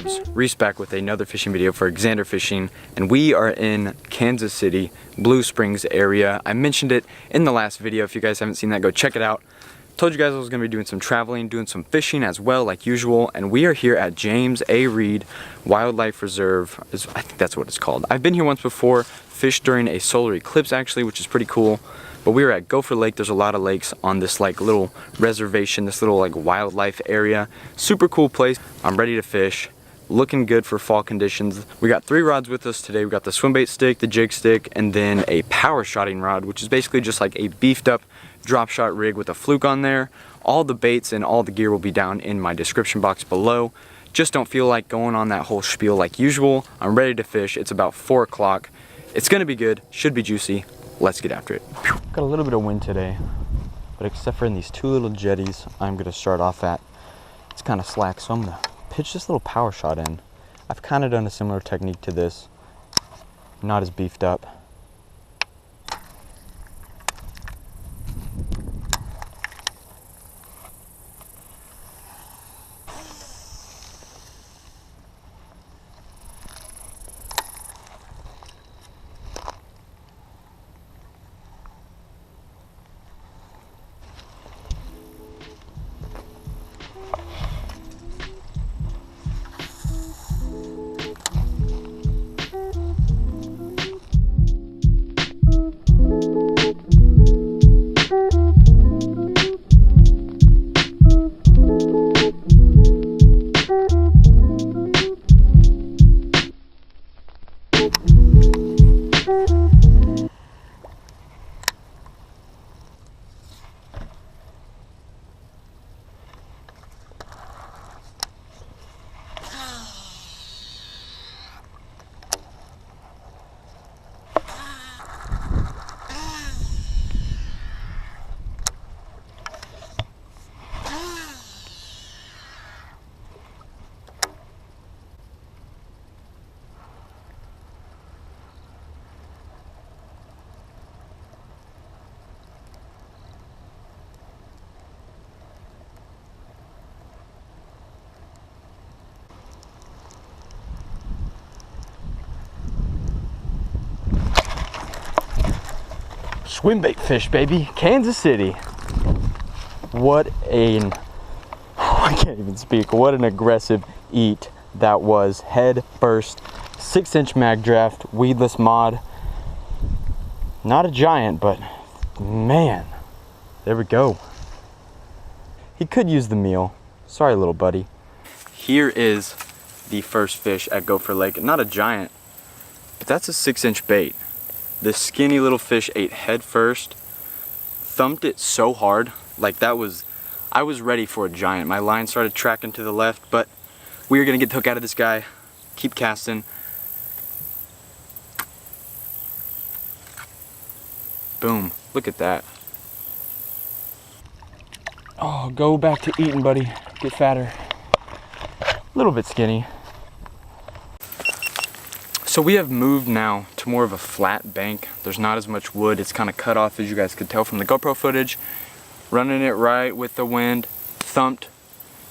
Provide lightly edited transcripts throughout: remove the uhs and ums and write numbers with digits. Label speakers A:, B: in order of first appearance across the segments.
A: subs? Reese back with another fishing video for XanderFishing, and we are in Kansas City, Blue Springs area. I mentioned it in the last video. If you guys haven't seen that, go check it out. Told you guys I was going to be doing some traveling, doing some fishing as well, like usual, and we are here at James A. Reed Wildlife Reserve. I think that's what it's called. I've been here once before, fished during a solar eclipse actually, which is pretty cool. But we were at Gopher Lake. There's a lot of lakes on this like little reservation, this little like wildlife area. Super cool place. I'm ready to fish. Looking good for fall conditions. We got 3 rods with us today. We got the Swimbait stick, the jig stick, and then a power shotting rod, which is basically just like a beefed up drop shot rig with a fluke on there. All the baits and all the gear will be down in my description box below. Just don't feel like going on that whole spiel like usual. I'm ready to fish. It's about 4 o'clock. It's gonna be good, should be juicy. Let's get after it. Got a little bit of wind today, but except for in these 2 little jetties I'm gonna start off at, it's kind of slack, so I'm gonna pitch this little power shot in. I've kind of done a similar technique to this, not as beefed up. Swimbait fish, baby. Kansas City. What an, I can't even speak. What an aggressive eat that was. Head first, 6-inch Magdraft, weedless mod. Not a giant, but man, there we go. He could use the meal. Sorry, little buddy. Here is the first fish at Gopher Lake. Not a giant, but that's a 6-inch bait. This skinny little fish ate head first, thumped it so hard, like I was ready for a giant. My line started tracking to the left, but we are gonna get the hook out of this guy, keep casting. Boom, look at that. Oh, go back to eating, buddy. Get fatter. A little bit skinny. So we have moved now to more of a flat bank. There's not as much wood. It's kind of cut off, as you guys could tell from the GoPro footage. Running it right with the wind, thumped,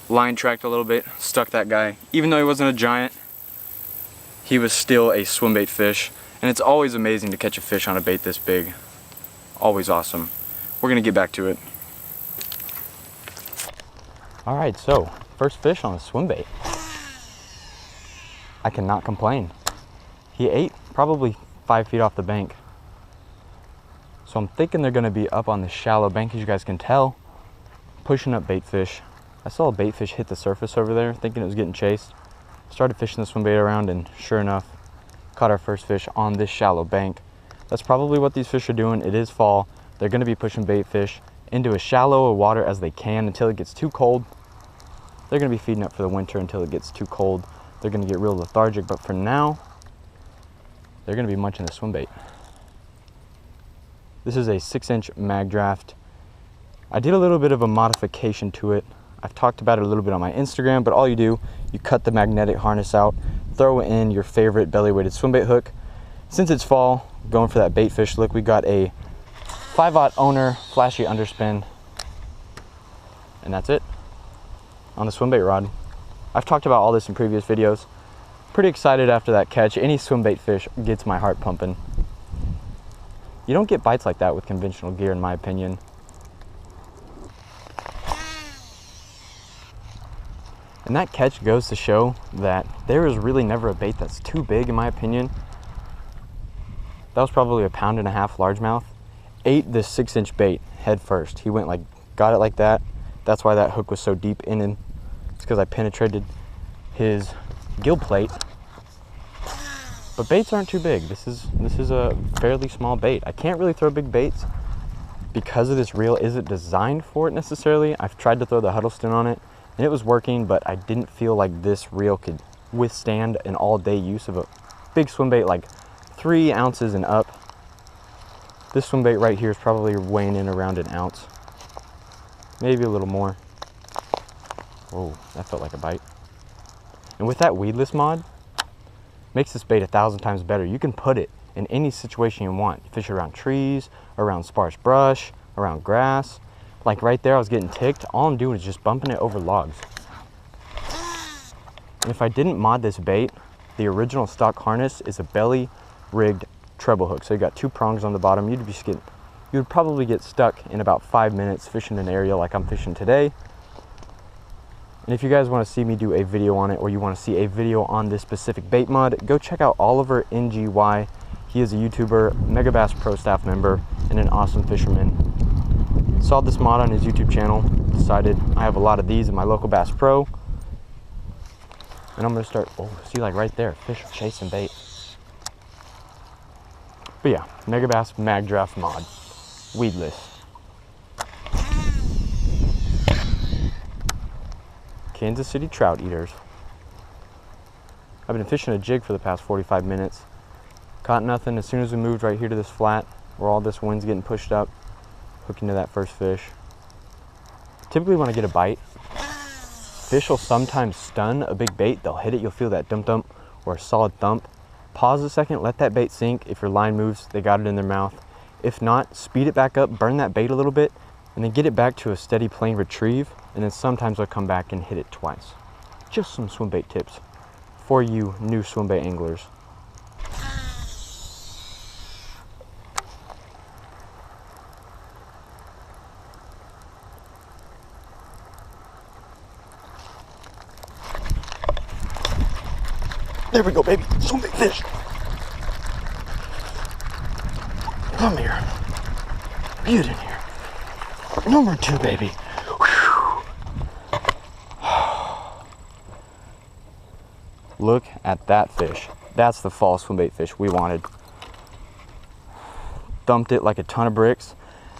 A: line tracked a little bit, stuck that guy. Even though he wasn't a giant, he was still a swimbait fish. And it's always amazing to catch a fish on a bait this big. Always awesome. We're gonna get back to it. All right, so first fish on a swimbait. I cannot complain. He ate probably 5 feet off the bank. So I'm thinking they're gonna be up on the shallow bank, as you guys can tell. Pushing up bait fish. I saw a bait fish hit the surface over there, thinking it was getting chased. Started fishing the swimbait around, and sure enough, caught our first fish on this shallow bank. That's probably what these fish are doing. It is fall. They're gonna be pushing bait fish into as shallow a water as they can until it gets too cold. They're gonna be feeding up for the winter until it gets too cold. They're gonna get real lethargic, but for now, they're gonna be munching the swimbait. This is a 6-inch Magdraft. I did a little bit of a modification to it. I've talked about it a little bit on my Instagram, but all you do, you cut the magnetic harness out, throw in your favorite belly-weighted swimbait hook. Since it's fall, going for that bait fish look, we got a 5/0 owner flashy underspin, and that's it on the swimbait rod. I've talked about all this in previous videos. Pretty excited after that catch. Any swim bait fish gets my heart pumping. You don't get bites like that with conventional gear, in my opinion. And that catch goes to show that there is really never a bait that's too big, in my opinion. That was probably a 1.5 pound largemouth. Ate this 6-inch bait head first. He went like, got it like that. That's why that hook was so deep in him. It's because I penetrated his gill plate. But baits aren't too big. This is a fairly small bait. I can't really throw big baits because of this reel isn't designed for it necessarily. I've tried to throw the Huddleston on it and it was working, but I didn't feel like this reel could withstand an all-day use of a big swim bait like 3 ounces and up. This swim bait right here is probably weighing in around 1 ounce, maybe a little more. Oh, that felt like a bite. And with that weedless mod, makes this bait 1,000 times better. You can put it in any situation you want. You fish around trees, around sparse brush, around grass. Like right there, I was getting ticked. All I'm doing is just bumping it over logs. And if I didn't mod this bait, the original stock harness is a belly rigged treble hook. So you got 2 prongs on the bottom. You'd probably get stuck in about 5 minutes fishing an area like I'm fishing today. And if you guys want to see me do a video on it, or you want to see a video on this specific bait mod, go check out Oliver NGY. He is a YouTuber, megabass pro staff member, and an awesome fisherman. Saw this mod on his YouTube channel, decided I have a lot of these in my local Bass Pro. And I'm gonna start, oh, see like right there, fish are chasing bait. But yeah, megabass Magdraft mod, weedless. Kansas City trout eaters. I've been fishing a jig for the past 45 minutes. Caught nothing. As soon as we moved right here to this flat where all this wind's getting pushed up, hooking to that first fish. Typically when I get a bite, fish will sometimes stun a big bait. They'll hit it, you'll feel that dump dump or a solid thump. Pause a second, let that bait sink. If your line moves, they got it in their mouth. If not, speed it back up, burn that bait a little bit, and then get it back to a steady plane retrieve. And then sometimes I'll come back and hit it twice. Just some swim bait tips for you new swim bait anglers. There we go, baby. Swim bait fish. Come here. Get in here. Number 2, baby. Look at that fish. That's the fall swim bait fish we wanted. Dumped it like a ton of bricks.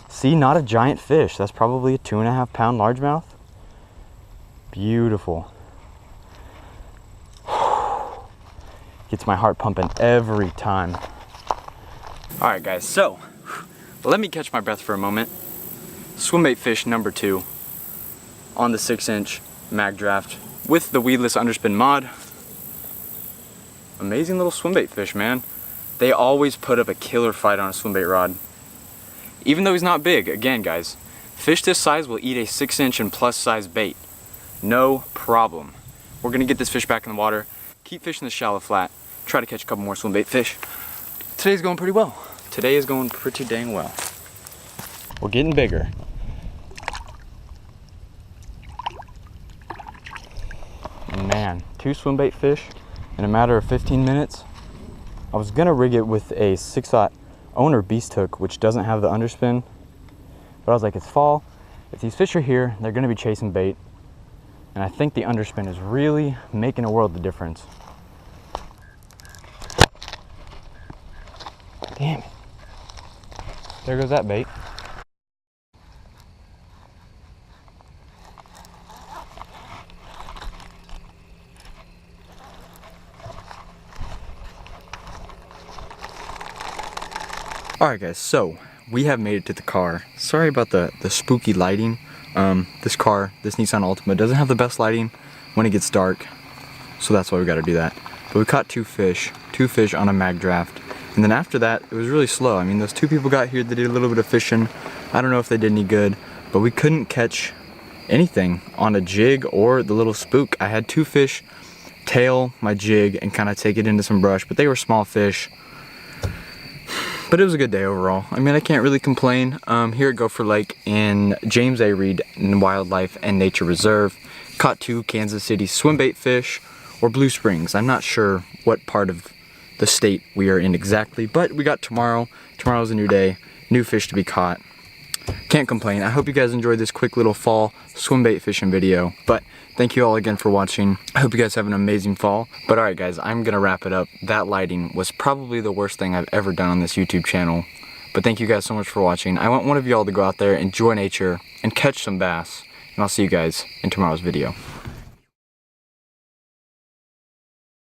A: See, not a giant fish. That's probably a 2.5 pound largemouth. Beautiful. Gets my heart pumping every time. All right, guys, so let me catch my breath for a moment. Swim bait fish number 2 on the 6-inch Magdraft with the weedless underspin mod. Amazing little swim bait fish, man. They always put up a killer fight on a swim bait rod. Even though he's not big, again guys, fish this size will eat a 6-inch and plus size bait. No problem. We're gonna get this fish back in the water, keep fishing the shallow flat, try to catch a couple more swim bait fish. Today's going pretty well. Today is going pretty dang well. We're getting bigger. Man, 2 swim bait fish in a matter of 15 minutes. I was gonna rig it with a 6/0 owner beast hook, which doesn't have the underspin, but I was like, it's fall. If these fish are here, they're gonna be chasing bait. And I think the underspin is really making a world of difference. Damn it. There goes that bait. Alright guys, so we have made it to the car. Sorry about the spooky lighting. This Nissan Altima doesn't have the best lighting when it gets dark, so that's why we got to do that. But we caught two fish on a Magdraft, and then after that it was really slow. I mean, those 2 people got here, they did a little bit of fishing. I don't know if they did any good, but we couldn't catch anything on a jig or the little spook. I had 2 fish tail my jig and kind of take it into some brush, but they were small fish. But it was a good day overall. I mean, I can't really complain. Here at Gopher Lake in James A. Reed Wildlife and Nature Reserve, caught 2 Kansas City swimbait fish, or Blue Springs. I'm not sure what part of the state we are in exactly, but we got tomorrow. Tomorrow's a new day, new fish to be caught. Can't complain. I hope you guys enjoyed this quick little fall swimbait fishing video, but thank you all again for watching. I hope you guys have an amazing fall. But alright guys, I'm gonna wrap it up. That lighting was probably the worst thing I've ever done on this YouTube channel. But thank you guys so much for watching. I want one of y'all to go out there, enjoy nature, and catch some bass. And I'll see you guys in tomorrow's video.